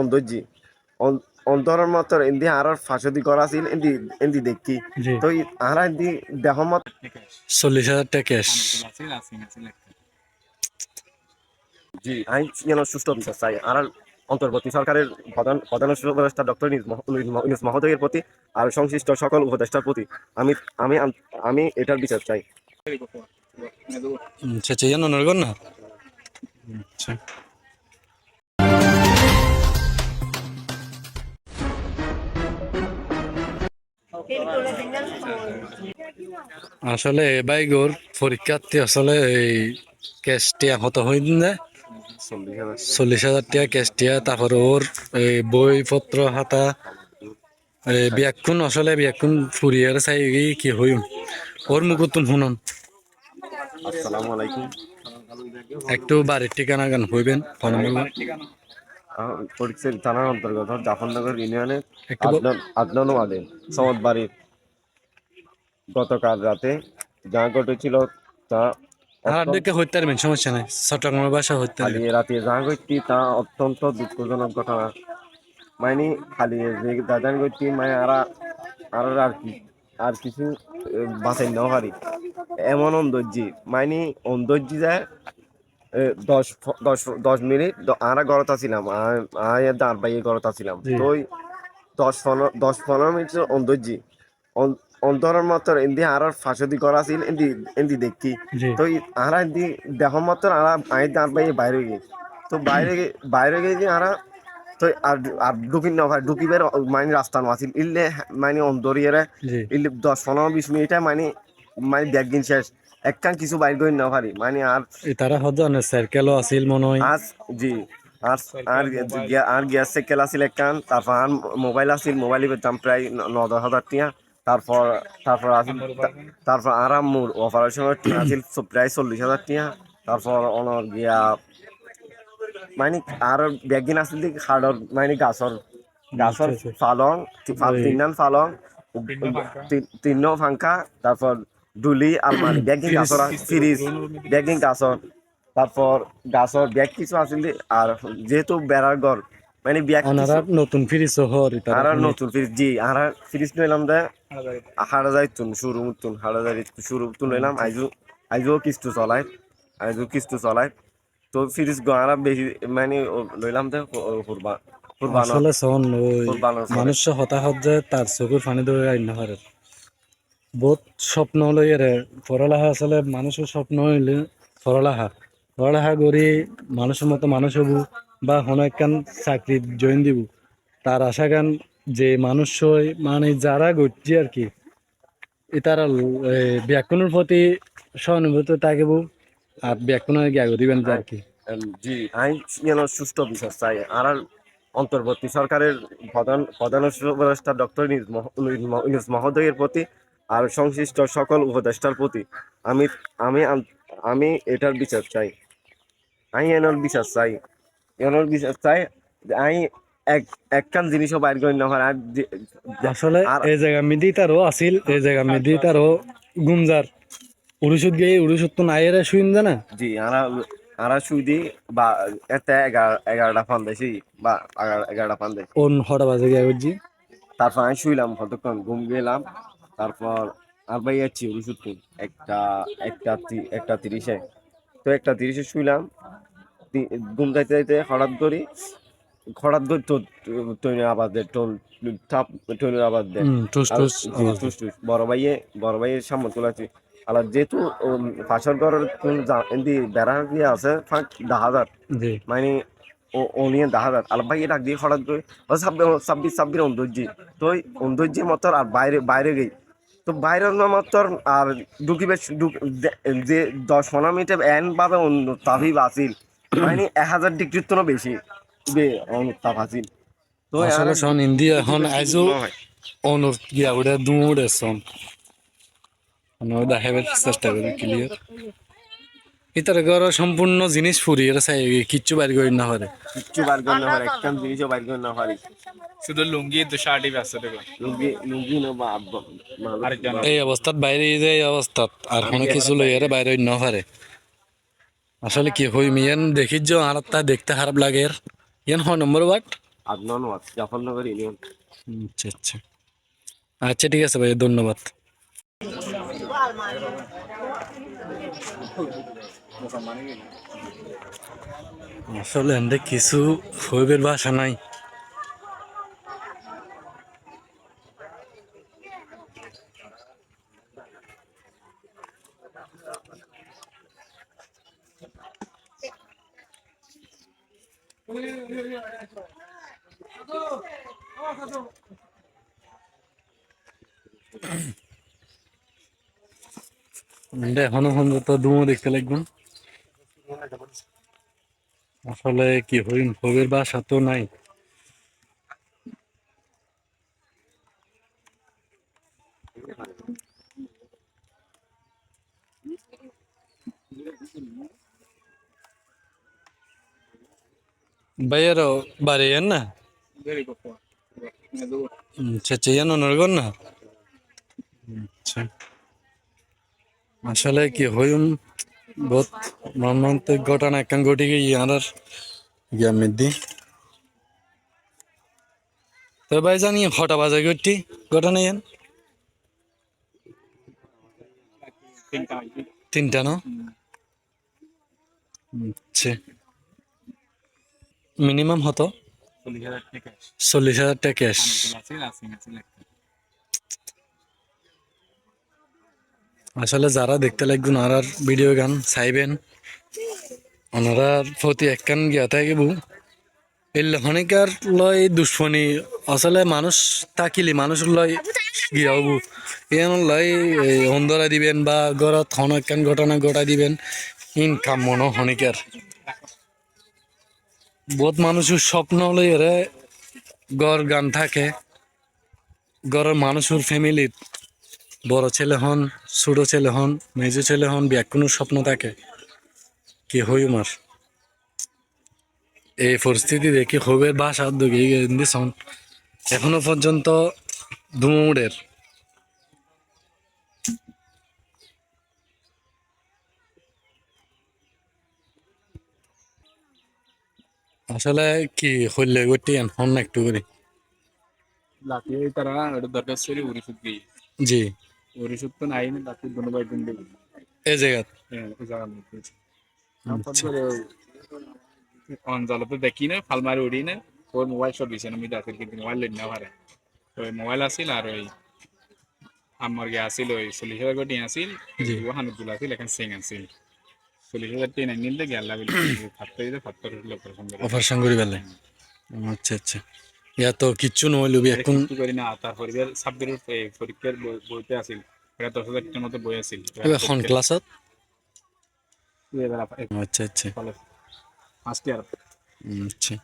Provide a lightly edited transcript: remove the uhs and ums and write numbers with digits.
অন্দরজি অন্তরের মত এন্দি আর ফাঁসদি করা আছিল এন্দি এন্দি দেখি জি তো আর এন্দি দেহমত 40,000 টাকা ক্যাশ। জি আইন যেন সুষ্ঠু বিচার চাই আর অন্তর্বর্তী সরকারের প্রধান উপদেষ্টা ডক্টর ইউনূস মহোদয়ের প্রতি আর সংশ্লিষ্ট সকল উপদেষ্টার প্রতি আমি আমি আমি এটার বিচার চাই। আচ্ছা ইয়ান নরগন না। আচ্ছা আসলে বাইগোর পরীক্ষার্থী আসলে এই ক্যাশটিয়া হত হইন না 40,000 টাকা ক্যাশটিয়া, তারপরে ওর এই বইপত্র হাতা ব্যাকুন আসলে ব্যাকুন ফুরিয়ার চাই কি হইম ওর মুকুতুম শুনন আসসালামু আলাইকুম। একটু বাড়ির ঠিকানা গান হইবেন ফোন নম্বর পরিচয় থানার অন্তর্গত জাফরনগর ইউনিয়নের একটু আদনান ওয়ার্ডে সমাদ বাড়ির গতকাল রাতে যা ঘটেছিল তা আর দেখে হইতে পারবেন, সমস্যা নাই, চট্টগ্রামের ভাষা হইতে খালি পারবেন। রাতে যা ঘটতি তা অত্যন্ত দুঃখজনক ঘটনা। মানে খালি যে দাদান ঘটতি মানে আর কি আর কিছু বাঁচাই নাও পারি এমন অন্দর্জি মানে অন্দর্জি যায় 10 মিনিট আমরা ঘরত আছিলাম দাঁড় বাইয়ে ঘরত আছিলাম জি তো 10-15 মিনিট অন্দর্জি অন্তরের মত এন্দি আর ফাঁসদি করা আছিল এন্দি এন্দি দেখি জি তো আর এন্দি দেহ মত আর আই দাঁড় বাইয়ে বাইরে গিয়ে তো বাইরে গিয়ে আর তো আর ঢুকি না ভাই ঢুকিবার মানে রাস্তা না আছিল ইল্লে মানে অন্তরিয়ারে জি ইল্লে 10-15-20 মিনিটে মানে মানে ব্যাগিন শেষ একখান কিছু বাইর করে না পারি মানে আর তারা হজানে সার্কেলও আছিল মনে হয়। আজ জি আর আর আর গ্যাস সাইকেল আছিল একখান তারপর আর মোবাইল আছিল মোবাইলের দাম প্রায় 9-10 হাজার টাকা তারপর তারপর আছিল তারপর আর মোর অপারেশনের টিয়া আছিল প্রায় 40,000 টাকা তারপর অনর গিয়া মানে আর ব্যাগিন আছিল দেখি হাড়র মানে গাছর গাছর আচ্ছা, আচ্ছা। ফালং তিন ফালং তিন ফাঙ্কা তারপর ডুলি আলমারি ব্যাগিং গাছর ফ্রিজ ব্যাগিং গাছর তারপর গাছর ব্যাগ কিছু আছিল আর যেহেতু বেড়ার ঘর মানে ব্যাগ ওনারা কিছু নতুন ফ্রিজ হর তারা আর নতুন ফ্রিজ জি আর ফ্রিজ নিলাম দে হাড়া যাইতুন শুরু মতুন হাড়া যাই শুরু তুন নিলাম আইজও কিস্তু চলাই তো ফ্রিজ গোয়ারা বেশি মানে লইলাম দে কুরবানো আসলে শোন ওই কুরবানোর পরে মানুষ হতাহত যায় তার চোখের পানি ধরে আইন পারে বহুত স্বপ্ন লইয়ারে পড়ালেখা আসলে মানুষের স্বপ্ন হইলে পড়ালেখা পড়ালেখা করি মানুষের মতো মানুষ হবো বা কোনো একখান চাকরি জয়েন দিব তার আশা গান যে মানুষ মানে যারা ঘটছে আর কি তারা ব্যাকরণের প্রতি সহানুভূতি থাকিব আর ব্যাকরণের জ্ঞান দিবেন আর কি। জি আইন যেন সুষ্ঠু বিচার চাই আর অন্তর্বর্তী সরকারের প্রধান উপদেষ্টা ডক্টর ইউনূস মহোদয়ের প্রতি আর সংশ্লিষ্ট সকল উপদেষ্টার প্রতি আমি আমি আমি এটার বিচার চাই। আমি এনার বিচার চাই যে আমি একখান জিনিসও বাইর করি না হয় আর আসলে আর এই জায়গা মিদি তারও আছিল এই জায়গা মিদি তারও গুমজার উড়ুসুত গিয়ে উড়ুসুত তো নাই এরা শুইন জানা। জি আরা সুইদি বা এতে 11টা ফান দেছি বা 11টা ফান দেছি কোন হটা বাজে গিয়ে করছি। তারপর আমি শুইলাম কতক্ষণ ঘুম গেলাম তারপর আর ভাই যাচ্ছি ওষুধ একটা 30-এ তো 1:30-এ শুইলাম ঘুম যাইতে যাইতে হঠাৎ করে তো ট্রেনের আওয়াজ দেয় ট্রেনের আওয়াজ দেয় টুস আর টুস জি আওয়াজ টুস টুস বড় ভাইয়ের সামনে চলে আসছি আর যেহেতু পাশের ঘরের এমনি বেড়া দিয়ে আছে 10,000 জি মানে ও নিয়ে 10,000 আলাপ ভাই ডাক দিয়ে হঠাৎ করে ও ছাব্বিশ অন্দর্জি তো ওই অন্দর্জির মতো আর বাইরে গই তো বাইরের মতো আর ঢুকিবে যে 10-15 মিনিটে এন ভাবে তাপই বাঁচিল মানে 1,000 ডিগ্রির তো বেশি তাপ আছিল তো আর আসলে শোন ইন্ডিয়া এখন ঢুকিবে আইজো সুযোগ নয় অনুর গিয়া ওটা দূরে শোন দেখাবার চেষ্টা করি ক্লিয়ার ইতার ঘর সম্পূর্ণ জিনিস ফুরিয়ে চাই কিচ্ছু বাইর করি না পারে কিচ্ছু বার করে না পারে একখান জিনিসও বার করে না পারি শুধু লুঙ্গি তো শার্টই ব্যস্ত দেখো লুঙ্গি না বা আরেকজন এই অবস্থাত বাইরে যে এই অবস্থাত আর কোনো কিছু লইয়ারে বাইরে না পারে আসলে কি হই মিয়ান দেখিজ আর তা দেখতে খারাপ লাগে ইয়ান হয় নম্বর ওয়াট আদনান ওয়াজ, জাফরনগর ইউনিয়ন। আচ্ছা আচ্ছা। আচ্ছা ঠিক আছে ভাই, ধন্যবাদ। আসলে এন্ডে কিছু হইবের ভাষা নাই। এন্ডে এখনো পর্যন্ত ধুমো দেখতে লাগবেন। আসলে কি হইন হইবের ভাষা তো নাই। ভাইয়েরও বাড়ি এন না? আচ্ছা আচ্ছা, ইয়ান নরগন না? আচ্ছা। আসলে কি হইম বহুত মর্মান্তিক ঘটনা একখান ঘটে গিয়ে ইয়ার গিয়া মিদ্দি। তো ভাই জানি হটা বাজে ঘটি ঘটনা ইয়ান 3টা ন? আচ্ছা। মিনিমাম হতো 40,000 টাকা ক্যাশ। আসলে যারা দেখতে লাগবেন আর ভিডিও গান চাইবেন, ওনারার প্রতি একখান গিয়া থাকিব এলে হনিকার লয় দুশ্মনী। আসলে মানুষ থাকিলে মানুষ লয় গিয়া হবু এন লয় অন্ধরা দিবেন বা ঘরত হন একখান ঘটনা ঘটাই দিবেন, ইনকাম মনো হনিকার। বহুত মানুষের স্বপ্ন লইরে গড় গান থাকে, গড়ের মানুষের ফ্যামিলির বড় ছেলে হন, ছোট ছেলে হন, মেজো ছেলে হন, কোনো স্বপ্ন থাকে কি হই মার। এই পরিস্থিতি দেখি হবে বাসা দিছন এখনো পর্যন্ত ধুমুড়ের। আসলে কি হইলে গটি হন না একটু করে। লাকি তারা এটা দরকার ছিল উড়িষদ গিয়ে জি উড়িষদ তো নাই না লাকি ধন্যবাদ দিন দেবে। এই জায়গা। হ্যাঁ ওই জায়গার মধ্যে আচ্ছা অঞ্চলতে দেখি না ফালমারি উড়ি না ওর মোবাইল সব দিছে আমি দাঁতের কিন্তু মোবাইল লেন না পারে। তো ওই মোবাইল আসিল আর ওই আমার গিয়ে আসিল ওই 40,000 কোটি আসিল জি ওহানুদ্দুল আসিল এখন সিং আসিল 40,000 টেন নিলে গেল ফাত্তর দিতে ফাত্তর অপারেশন করে। অপারেশন করি বেলে। আচ্ছা আচ্ছা, ইয়া তো কিচ্ছু নহইল এখন। কিছু করি না তারপরে সাবজেক্টের পরীক্ষার বইতে আসিল এটা 10,000 টাকার মতো বই আসিল। এখন ক্লাসত। এবার আচ্ছা আচ্ছা ফার্স্ট ইয়ার আচ্ছা।